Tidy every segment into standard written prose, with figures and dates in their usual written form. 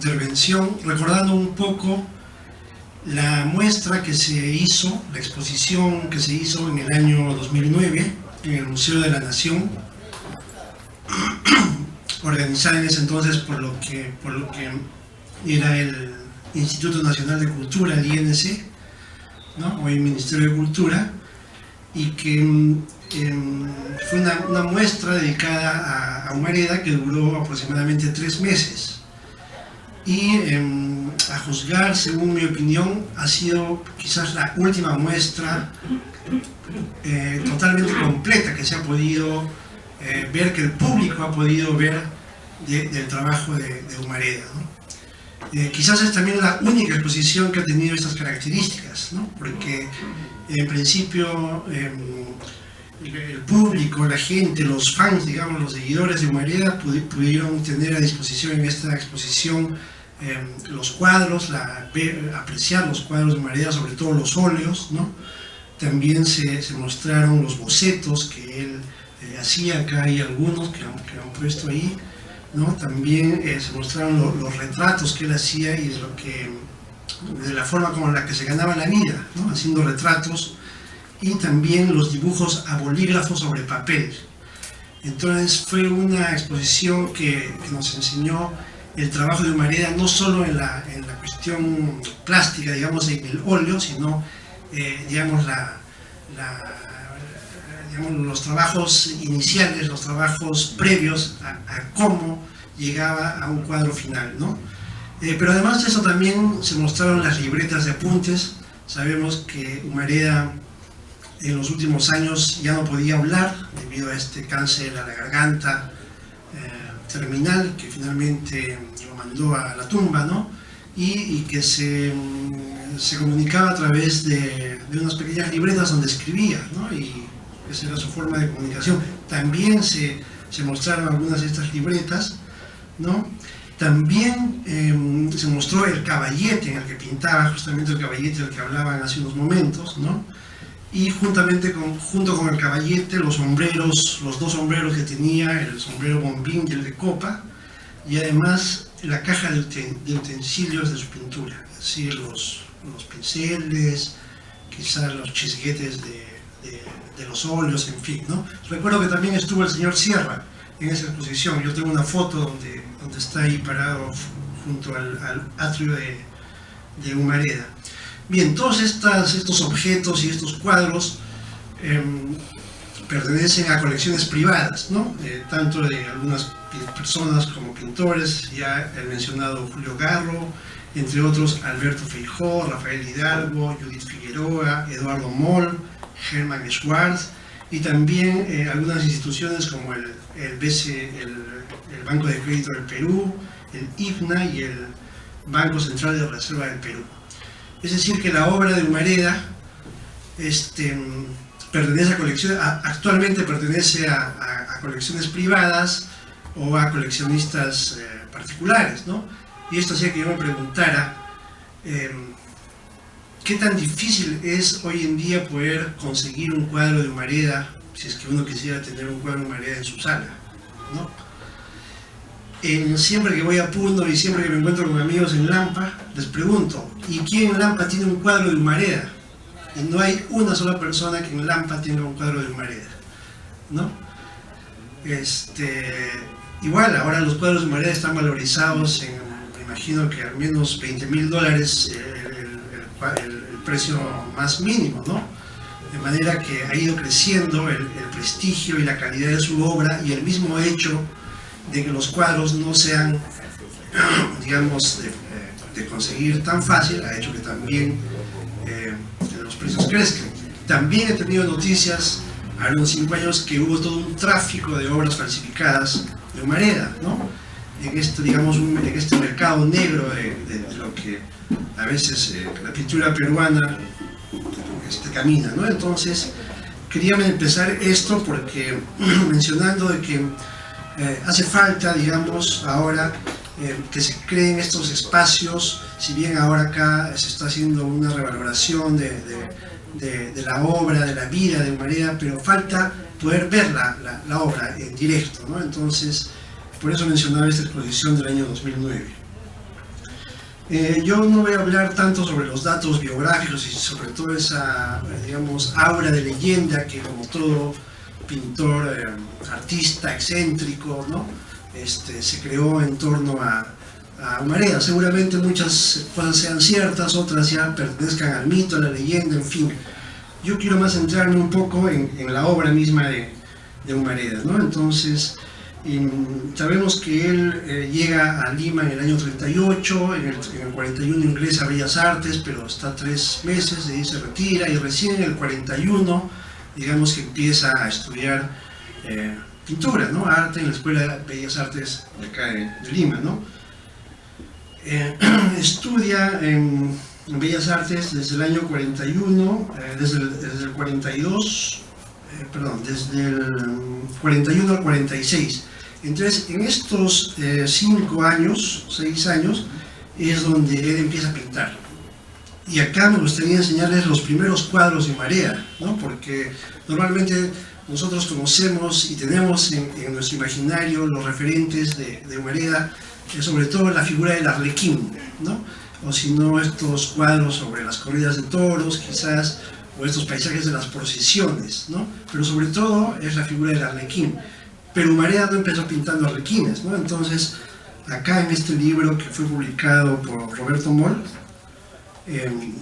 intervención recordando un poco la muestra que se hizo, la exposición que se hizo en el año 2009 en el Museo de la Nación, organizada en ese entonces por lo que era el Instituto Nacional de Cultura, el INC, ¿no? Hoy Ministerio de Cultura, y que fue una muestra dedicada a Humareda que duró aproximadamente 3 meses. Y a juzgar, según mi opinión, ha sido quizás la última muestra totalmente completa que se ha podido ver, que el público ha podido ver del trabajo de Humareda, ¿no? Quizás es también la única exposición que ha tenido estas características, ¿no? Porque en principio el público, la gente, los fans, digamos, los seguidores de Humareda pudieron tener a disposición en esta exposición los cuadros, apreciar los cuadros de Humareda, sobre todo los óleos, ¿no? También se mostraron los bocetos que él hacía. Acá hay algunos que han puesto ahí, ¿no? También se mostraron los retratos que él hacía y de la forma como la que se ganaba la vida, ¿no? Haciendo retratos, y también los dibujos a bolígrafo sobre papel. Entonces fue una exposición que nos enseñó el trabajo de Humareda, no solo en la cuestión plástica, digamos, en el óleo, sino, digamos, los trabajos iniciales, los trabajos previos a cómo llegaba a un cuadro final, ¿no? Pero además de eso también se mostraron las libretas de apuntes. Sabemos que Humareda en los últimos años ya no podía hablar debido a este cáncer a la garganta terminal que finalmente lo mandó a la tumba, ¿no? Y que se comunicaba a través de unas pequeñas libretas donde escribía, ¿no? Y esa era su forma de comunicación. También se mostraron algunas de estas libretas, ¿no? También se mostró el caballete en el que pintaba, justamente el caballete del que hablaban hace unos momentos, ¿no? Y junto con el caballete, los dos sombreros que tenía, el sombrero bombín y el de copa, y además la caja de utensilios de su pintura, así los pinceles, quizás los chisguetes de los óleos, en fin, ¿no? Recuerdo que también estuvo el señor Sierra en esa exposición. Yo tengo una foto donde está ahí parado junto al atrio de Humareda. Bien, todos estos objetos y estos cuadros pertenecen a colecciones privadas, ¿no? Tanto de algunas personas como pintores, ya el mencionado Julio Garro, entre otros Alberto Feijó, Rafael Hidalgo, Judith Figueroa, Eduardo Moll, Hermann Schwartz, y también algunas instituciones como el Banco de Crédito del Perú, el IFNA y el Banco Central de Reserva del Perú. Es decir, que la obra de Humareda pertenece a colecciones, actualmente pertenece a colecciones privadas o a coleccionistas particulares, ¿no? Y esto hacía que yo me preguntara qué tan difícil es hoy en día poder conseguir un cuadro de Humareda, si es que uno quisiera tener un cuadro de Humareda en su sala, ¿no? Siempre que voy a Puno y siempre que me encuentro con amigos en Lampa, les pregunto, ¿y quién en Lampa tiene un cuadro de Humareda? Y no hay una sola persona que en Lampa tenga un cuadro de Humareda, ¿no? Igual, ahora los cuadros de Humareda están valorizados me imagino que al menos $20.000 el precio más mínimo, ¿no? De manera que ha ido creciendo el prestigio y la calidad de su obra, y el mismo hecho de que los cuadros no sean, digamos, de conseguir tan fácil, ha hecho que también los precios crezcan. También he tenido noticias hace unos 5 años que hubo todo un tráfico de obras falsificadas de Humareda, ¿no? Digamos, en este mercado negro de lo que a veces la pintura peruana camina, ¿no? Entonces, quería empezar esto porque mencionando de que hace falta, digamos, ahora que se creen estos espacios, si bien ahora acá se está haciendo una revaloración de la obra, de la vida de Humareda, pero falta poder ver la obra en directo, ¿no? Entonces, por eso mencionaba esta exposición del año 2009. Yo no voy a hablar tanto sobre los datos biográficos y sobre todo esa, digamos, aura de leyenda que como todo pintor, artista excéntrico, ¿no? Se creó en torno a Humareda. Seguramente muchas cosas sean ciertas, otras ya pertenezcan al mito, a la leyenda, en fin. Yo quiero más centrarme un poco en la obra misma de Humareda, ¿no? Entonces, sabemos que él llega a Lima en el año 38, en el 41 ingresa a Bellas Artes, pero está 3 meses, de ahí se retira, y recién en el 41, digamos que empieza a estudiar pintura, ¿no? Arte en la Escuela de Bellas Artes de acá de Lima, ¿no? Estudia en Bellas Artes desde el año 41, desde el 42, desde el 41 al 46. Entonces, en estos 5 años, 6 años, es donde él empieza a pintar. Y acá me gustaría enseñarles los primeros cuadros de Humareda, ¿no? Porque normalmente nosotros conocemos y tenemos en nuestro imaginario los referentes de Humareda, sobre todo la figura del arlequín, ¿no? O si no, estos cuadros sobre las corridas de toros, quizás, o estos paisajes de las procesiones, ¿no? Pero sobre todo es la figura del arlequín. Pero Humareda no empezó pintando arlequines, ¿no? Entonces, acá en este libro que fue publicado por Roberto Moll,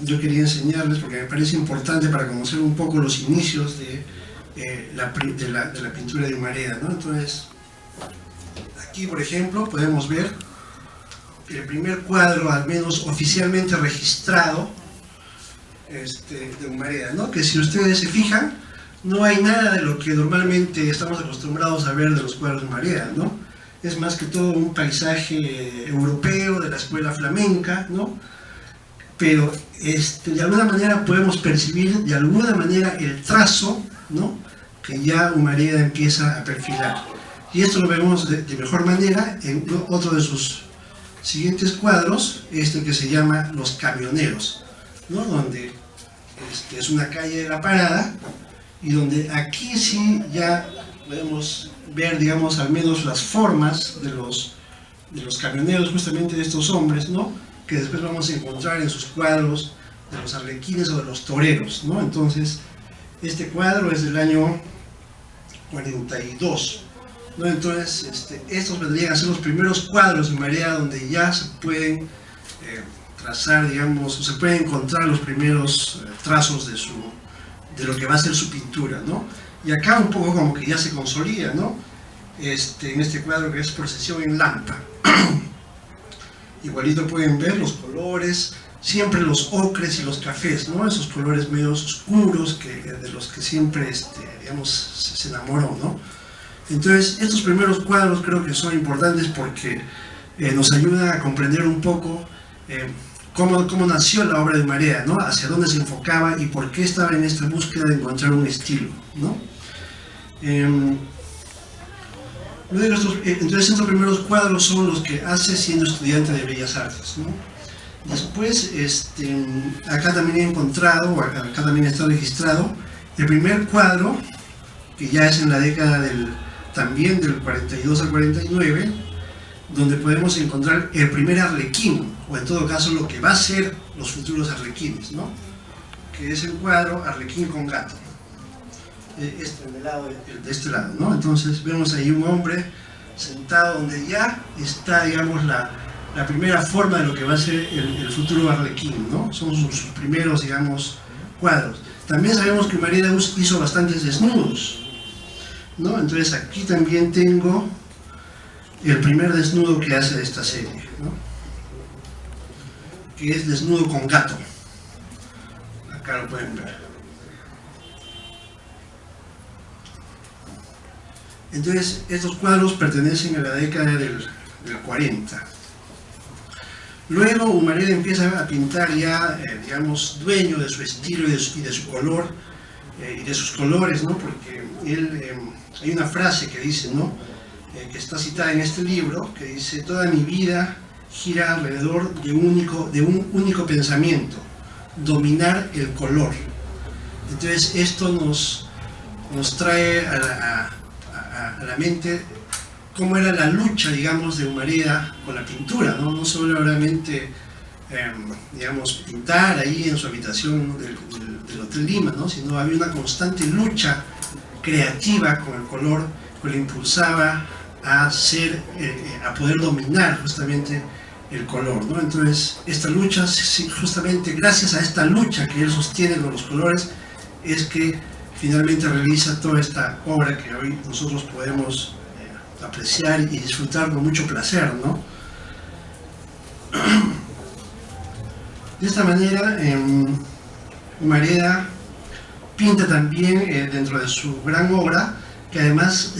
yo quería enseñarles, porque me parece importante para conocer un poco los inicios de la pintura de Humareda, ¿no? Entonces, aquí, por ejemplo, podemos ver el primer cuadro, al menos oficialmente registrado, de Humareda, ¿no? Que si ustedes se fijan, no hay nada de lo que normalmente estamos acostumbrados a ver de los cuadros de Humareda, ¿no? Es más que todo un paisaje europeo de la escuela flamenca, ¿no? Pero de alguna manera podemos percibir de alguna manera el trazo, ¿no? Que ya Humareda empieza a perfilar. Y esto lo vemos de mejor manera en otro de sus siguientes cuadros, que se llama Los Camioneros, ¿no? Donde es una calle de la Parada, y donde aquí sí ya podemos ver, digamos, al menos las formas de los camioneros, justamente de estos hombres, ¿no? Que después vamos a encontrar en sus cuadros de los arlequines o de los toreros, ¿no? Entonces, este cuadro es del año 42, ¿no? Entonces, estos vendrían a ser los primeros cuadros de Humareda donde ya se pueden trazar, digamos, o se pueden encontrar los primeros trazos de lo que va a ser su pintura, ¿no? Y acá un poco como que ya se consolida, ¿no? En este cuadro que es Procesión en Lampa. Igualito pueden ver los colores, siempre los ocres y los cafés, ¿no? Esos colores medio oscuros de los que siempre, digamos, se enamoró, ¿no? Entonces, estos primeros cuadros creo que son importantes porque nos ayudan a comprender un poco cómo nació la obra de Humareda, ¿no? Hacia dónde se enfocaba y por qué estaba en esta búsqueda de encontrar un estilo, ¿no? Entonces, estos primeros cuadros son los que hace siendo estudiante de Bellas Artes, ¿no? Después, acá también he encontrado, o acá también está registrado, el primer cuadro, que ya es en la década también del 42 al 49, donde podemos encontrar el primer arlequín, o en todo caso lo que va a ser los futuros arlequines, ¿no? Que es el cuadro Arlequín con gato. De este lado, ¿no? Entonces vemos ahí un hombre sentado donde ya está, digamos, la primera forma de lo que va a ser el futuro arlequín, ¿no? Son sus primeros, digamos, cuadros. También sabemos que Humareda hizo bastantes desnudos, ¿no? Entonces aquí también tengo el primer desnudo que hace de esta serie, ¿no? Que es Desnudo con gato. Acá lo pueden ver. Entonces, estos cuadros pertenecen a la década del 40. Luego, Humareda empieza a pintar ya, digamos, dueño de su estilo y de su color, y de sus colores, ¿no? Porque hay una frase que dice, ¿no? Que está citada en este libro, que dice: toda mi vida gira alrededor de un único pensamiento, dominar el color. Entonces, esto nos trae a la mente cómo era la lucha, digamos, de Humareda con la pintura, ¿no? No solamente digamos, pintar ahí en su habitación del Hotel Lima, ¿no? Sino había una constante lucha creativa con el color que le impulsaba a poder dominar justamente el color, ¿no? Entonces, esta lucha, justamente gracias a esta lucha que él sostiene con los colores, es que finalmente realiza toda esta obra que hoy nosotros podemos apreciar y disfrutar con mucho placer, ¿no? De esta manera, Humareda pinta también dentro de su gran obra, que además,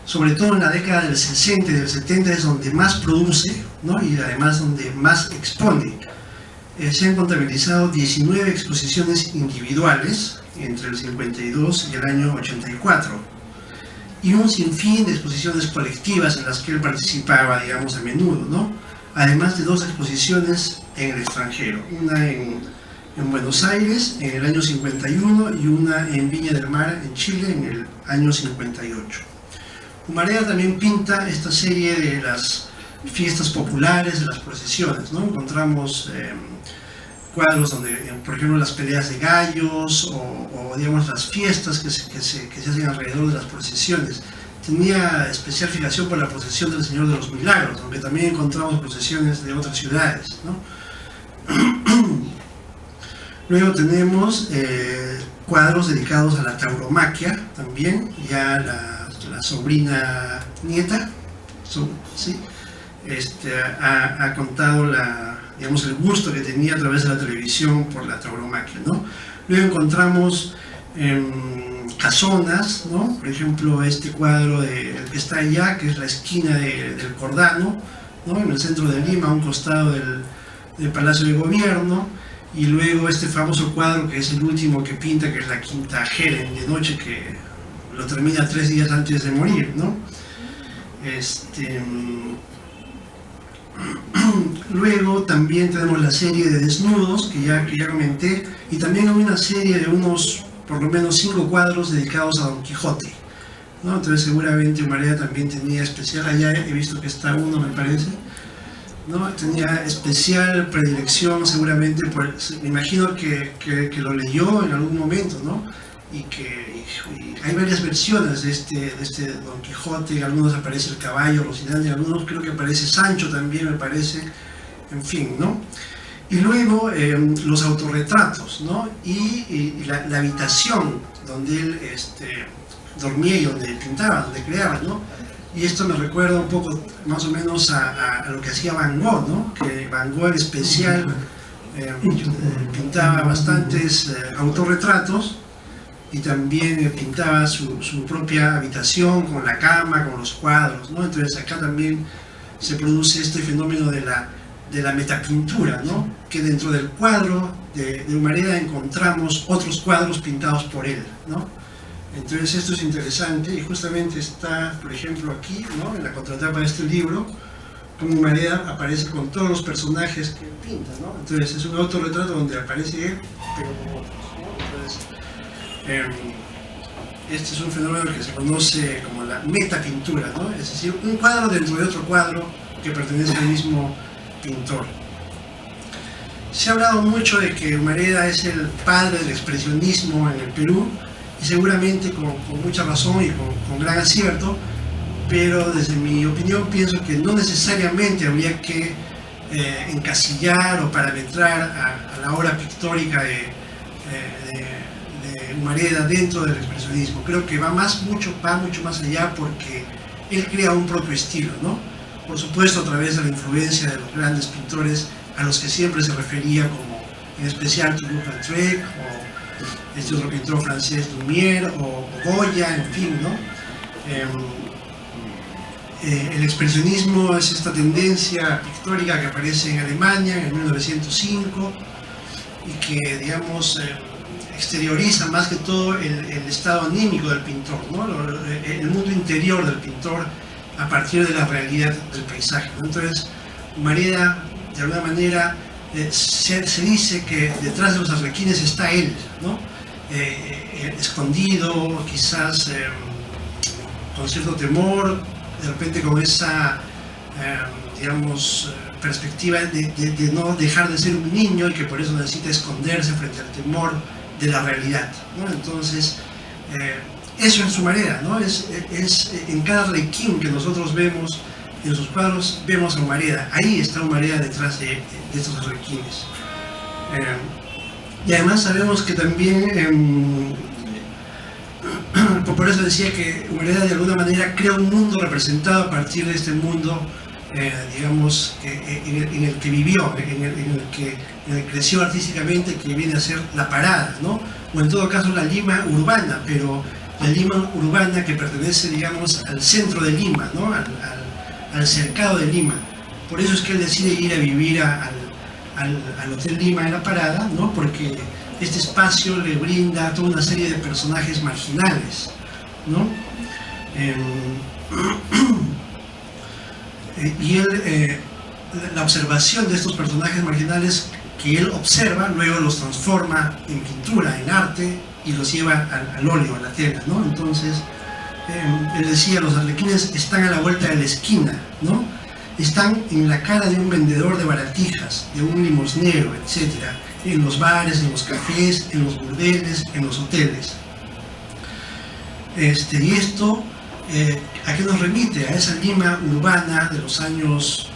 sobre todo en la década del 60 y del 70, es donde más produce, ¿no? Y además donde más expone. Se han contabilizado 19 exposiciones individuales entre el 52 y el año 84, y un sinfín de exposiciones colectivas en las que él participaba, digamos, a menudo, ¿no? Además de 2 exposiciones en el extranjero, una en Buenos Aires en el año 51 y una en Viña del Mar, en Chile, en el año 58. Humareda también pinta esta serie de las fiestas populares, de las procesiones, ¿no? Encontramos cuadros donde, por ejemplo, las peleas de gallos o digamos, las fiestas que se hacen alrededor de las procesiones. Tenía especial fijación por la procesión del Señor de los Milagros, aunque también encontramos procesiones de otras ciudades, ¿no? Luego tenemos cuadros dedicados a la tauromaquia también, ya la sobrina nieta, ¿sí? Ha contado digamos, el gusto que tenía a través de la televisión por la tauromaquia, ¿no? Luego encontramos casonas, ¿no? Por ejemplo, este cuadro el que está allá, que es la esquina del Cordano, ¿no? En el centro de Lima, a un costado del Palacio de Gobierno, y luego este famoso cuadro que es el último que pinta, que es la Quinta Jeren de noche, que lo termina 3 días antes de morir, ¿no? Luego también tenemos la serie de desnudos que ya comenté, y también hay una serie de por lo menos 5 cuadros dedicados a Don Quijote, ¿no? Entonces seguramente Humareda también tenía especial, allá he visto que está uno, me parece, ¿no? Tenía especial predilección seguramente, me imagino que lo leyó en algún momento, ¿no? Y hay varias versiones de este Don Quijote. En algunos aparece el caballo Rocinante, en algunos creo que aparece Sancho también, me parece, en fin, ¿no? Y luego los autorretratos, ¿no? Y la habitación donde él dormía y donde pintaba, donde creaba, ¿no? Y esto me recuerda un poco más o menos a lo que hacía Van Gogh, ¿no? Que Van Gogh en especial pintaba bastantes autorretratos, y también pintaba su propia habitación con la cama, con los cuadros, ¿no? Entonces acá también se produce este fenómeno de la metapintura, ¿no? Que dentro del cuadro de Humareda encontramos otros cuadros pintados por él, ¿no? Entonces esto es interesante, y justamente está, por ejemplo, aquí, ¿no? En la contratapa de este libro, como Humareda aparece con todos los personajes que pinta, ¿no? Entonces es un autorretrato donde aparece él, pero como otros, ¿no? Entonces, este es un fenómeno que se conoce como la metapintura, ¿no? Es decir, un cuadro dentro de otro cuadro que pertenece al mismo pintor. Se ha hablado mucho de que Humareda es el padre del expresionismo en el Perú, y seguramente con mucha razón y con gran acierto, pero desde mi opinión pienso que no necesariamente habría que encasillar o parametrar a la obra pictórica de Humareda dentro del expresionismo. Creo que va mucho más allá, porque él crea un propio estilo, ¿no? Por supuesto, a través de la influencia de los grandes pintores a los que siempre se refería, como en especial Toulouse-Lautrec, o este otro pintor francés Lumière, o Goya, en fin, ¿no? El expresionismo es esta tendencia pictórica que aparece en Alemania en 1905 y que, digamos, exterioriza más que todo el estado anímico del pintor, ¿no? El mundo interior del pintor a partir de la realidad del paisaje, ¿no? Entonces, Humareda, de alguna manera, se dice que detrás de los arlequines está él, ¿no? Escondido, quizás con cierto temor, de repente con esa, digamos, perspectiva de no dejar de ser un niño y que por eso necesita esconderse frente al temor de la realidad, ¿no? Entonces, eso en su marea, ¿no? Es en cada requiem que nosotros vemos, en sus cuadros, vemos a Humareda. Ahí está Humareda detrás de estos requiemes. Y además sabemos que también, por eso decía que Humareda de alguna manera crea un mundo representado a partir de este mundo, digamos, en el que vivió, en el que creció artísticamente, que viene a ser la Parada, ¿no? O en todo caso la Lima urbana, pero la Lima urbana que pertenece, digamos, al centro de Lima, ¿no? Al cercado de Lima. Por eso es que él decide ir a vivir al Hotel Lima en la Parada, ¿no? Porque este espacio le brinda a toda una serie de personajes marginales, ¿no? Y él, la observación de estos personajes marginales que él observa, luego los transforma en pintura, en arte, y los lleva al óleo, a la tela, ¿no? Entonces, él decía, los arlequines están a la vuelta de la esquina, ¿no? Están en la cara de un vendedor de baratijas, de un limosnero, etc. En los bares, en los cafés, en los burdeles, en los hoteles. Y esto, ¿a qué nos remite? A esa Lima urbana de los años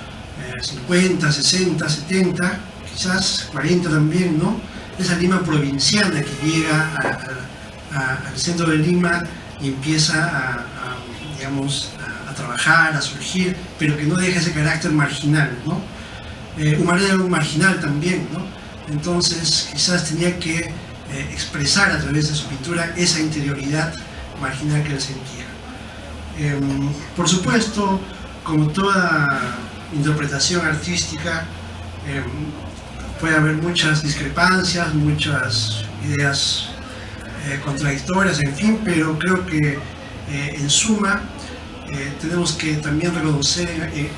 50, 60, 70, quizás 40 también, ¿no? Esa Lima provinciana que llega al centro de Lima y empieza digamos, a trabajar, a surgir, pero que no deja ese carácter marginal, ¿no? Humareda era un marginal también, ¿no? Entonces quizás tenía que expresar a través de su pintura esa interioridad marginal que él sentía. Por supuesto, como toda interpretación artística, puede haber muchas discrepancias, muchas ideas contradictorias, en fin, pero creo que en suma tenemos que también reconocer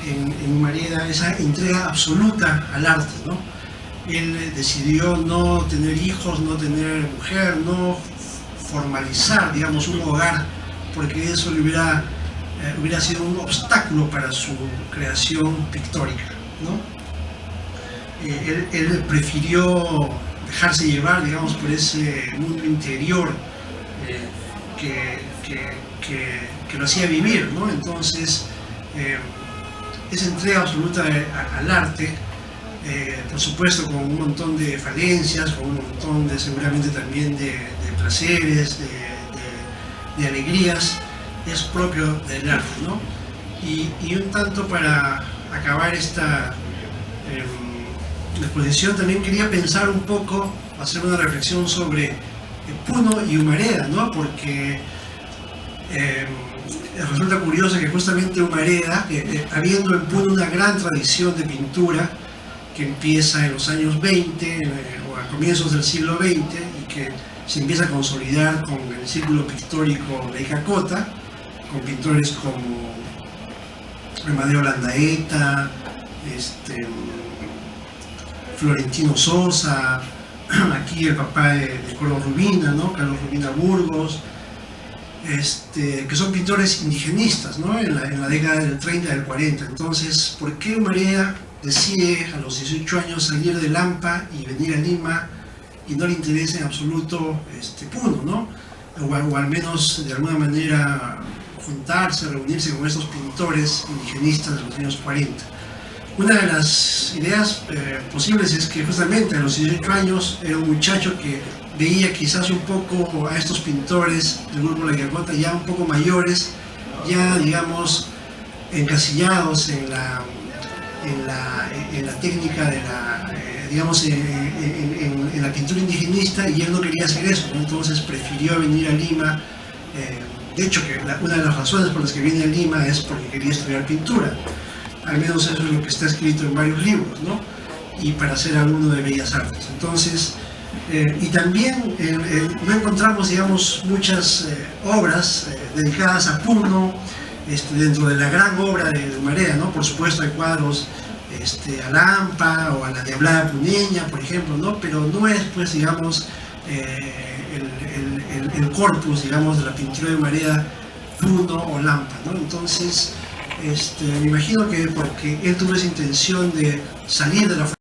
en Humareda esa entrega absoluta al arte, ¿no? Él decidió no tener hijos, no tener mujer, no formalizar, digamos, un hogar, porque eso le hubiera sido un obstáculo para su creación pictórica, ¿no? Él prefirió dejarse llevar, digamos, por ese mundo interior que lo hacía vivir, ¿no? Entonces, esa entrega absoluta al arte, por supuesto con un montón de falencias, con un montón de, seguramente también de placeres, de alegrías, es propio del arte, ¿no? Y un tanto para acabar esta exposición, también quería pensar un poco, hacer una reflexión sobre Puno y Humareda, ¿no? Porque resulta curioso que justamente Humareda, habiendo en Puno una gran tradición de pintura que empieza en los años 20 o a comienzos del siglo XX y que se empieza a consolidar con el círculo pictórico de Icacota, con pintores como Amadeo Landaeta, Florentino Sosa, aquí el papá de Carlos Rubina, ¿no? Carlos Rubina Burgos, que son pintores indigenistas, ¿no? en la década del 30 y del 40. Entonces, ¿por qué Humareda decide a los 18 años salir de Lampa y venir a Lima y no le interesa en absoluto Puno, ¿no? O al menos de alguna manera juntarse, reunirse con estos pintores indigenistas de los años 40? Una de las ideas posibles es que justamente a los 18 años era un muchacho que veía quizás un poco a estos pintores del grupo La Icacota ya un poco mayores, ya digamos encasillados en la técnica de la, digamos, en la pintura indigenista, y él no quería hacer eso, ¿no? Entonces prefirió venir a Lima. De hecho, que una de las razones por las que viene a Lima es porque quería estudiar pintura. Al menos eso es lo que está escrito en varios libros, ¿no? Y para ser alumno de Bellas Artes. Entonces, y también no encontramos, digamos, muchas obras dedicadas a Puno dentro de la gran obra de Humareda, ¿no? Por supuesto hay cuadros a Lampa o a la Diablada Puneña, por ejemplo, ¿no? Pero no es, pues, digamos, el corpus, digamos, de la pintura de Humareda, Puno o Lampa, ¿no? Entonces, Me imagino que porque él tuvo esa intención de salir de la